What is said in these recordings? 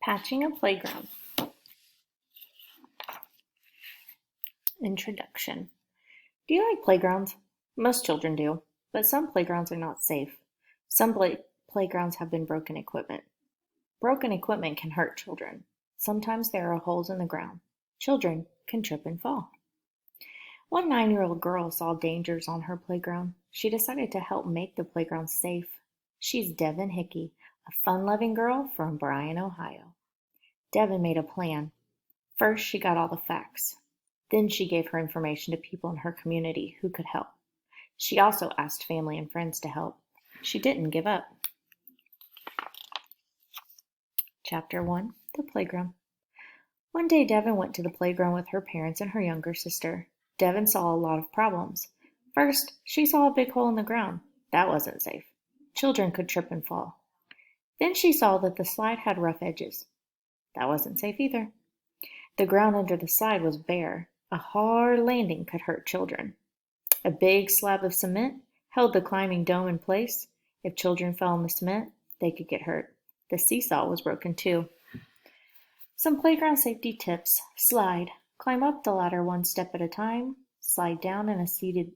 Patching a playground. Introduction. Do you like playgrounds? Most children do, but some playgrounds are not safe. Some playgrounds have been broken equipment. Broken equipment can hurt children. Sometimes there are holes in the ground. Children can trip and fall. One 9-year-old girl saw dangers on her playground. She decided to help make the playground safe. She's Devin Hickey, a fun-loving girl from Bryan, Ohio. Devin made a plan. First, she got all the facts. Then she gave her information to people in her community who could help. She also asked family and friends to help. She didn't give up. Chapter 1. The Playground. One day, Devin went to the playground with her parents and her younger sister. Devin saw a lot of problems. First, she saw a big hole in the ground. That wasn't safe. Children could trip and fall. Then she saw that the slide had rough edges. That wasn't safe either. The ground under the slide was bare. A hard landing could hurt children. A big slab of cement held the climbing dome in place. If children fell in the cement, they could get hurt. The seesaw was broken too. Some playground safety tips. Slide. Climb up the ladder one step at a time. Slide down in a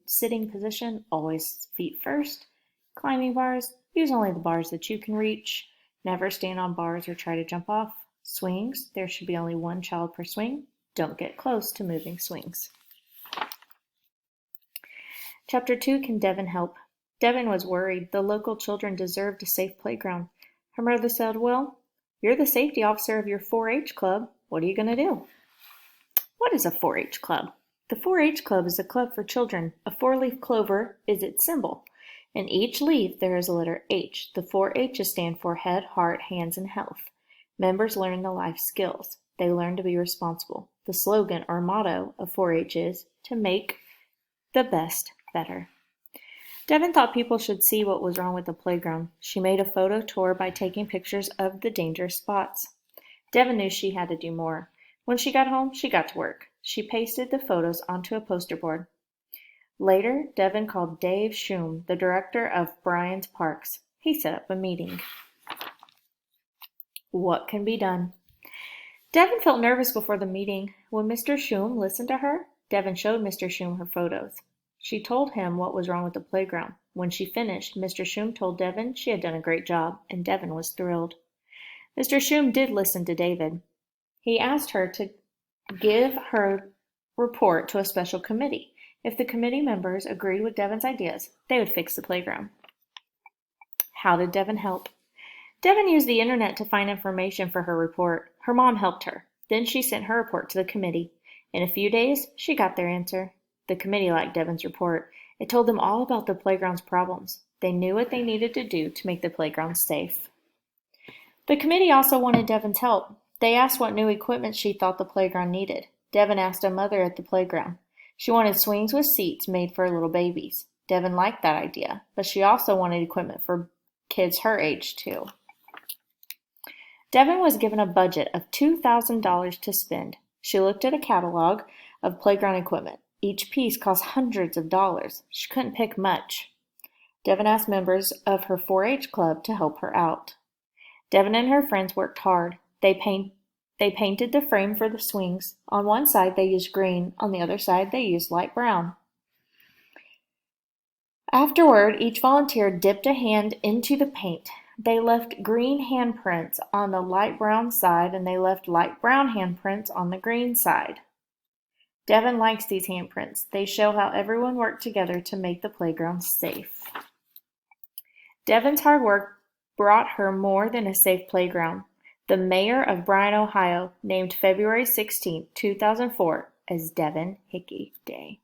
sitting position, always feet first. Climbing bars. Use only the bars that you can reach. Never stand on bars or try to jump off. Swings. There should be only one child per swing. Don't get close to moving swings. Chapter 2. Can Devin help? Devin was worried. The local children deserved a safe playground. Her mother said, "Well, you're the safety officer of your 4-H club. What are you going to do?" What is a 4-H club? The 4-H club is a club for children. A 4-leaf clover is its symbol. In each leaf there is a letter H. The 4 H's stand for head, heart, hands, and health. Members learn the life skills. They learn to be responsible. The slogan or motto of 4-H is to make the best better. Devin thought people should see what was wrong with the playground. She made a photo tour by taking pictures of the dangerous spots. Devin knew she had to do more. When she got home, she got to work. She pasted the photos onto a poster board. Later, Devin called Dave Schum, the director of Bryan's Parks. He set up a meeting. What can be done? Devin felt nervous before the meeting. When Mr. Schum listened to her, Devin showed Mr. Schum her photos. She told him what was wrong with the playground. When she finished, Mr. Schum told Devin she had done a great job, and Devin was thrilled. Mr. Schum did listen to David. He asked her to give her report to a special committee. If the committee members agreed with Devin's ideas, they would fix the playground. How did Devin help? Devin used the internet to find information for her report. Her mom helped her. Then she sent her report to the committee. In a few days, she got their answer. The committee liked Devin's report. It told them all about the playground's problems. They knew what they needed to do to make the playground safe. The committee also wanted Devin's help. They asked what new equipment she thought the playground needed. Devin asked a mother at the playground. She wanted swings with seats made for little babies. Devin liked that idea, but she also wanted equipment for kids her age too. Devin was given a budget of $2,000 to spend. She looked at a catalog of playground equipment. Each piece cost hundreds of dollars. She couldn't pick much. Devin asked members of her 4-H club to help her out. Devin and her friends worked hard. They painted the frame for the swings. On one side they used green, on the other side they used light brown. Afterward, each volunteer dipped a hand into the paint. They left green handprints on the light brown side and they left light brown handprints on the green side. Devin likes these handprints. They show how everyone worked together to make the playground safe. Devin's hard work brought her more than a safe playground. The mayor of Bryan, Ohio, named February 16, 2004 as Devin Hickey Day.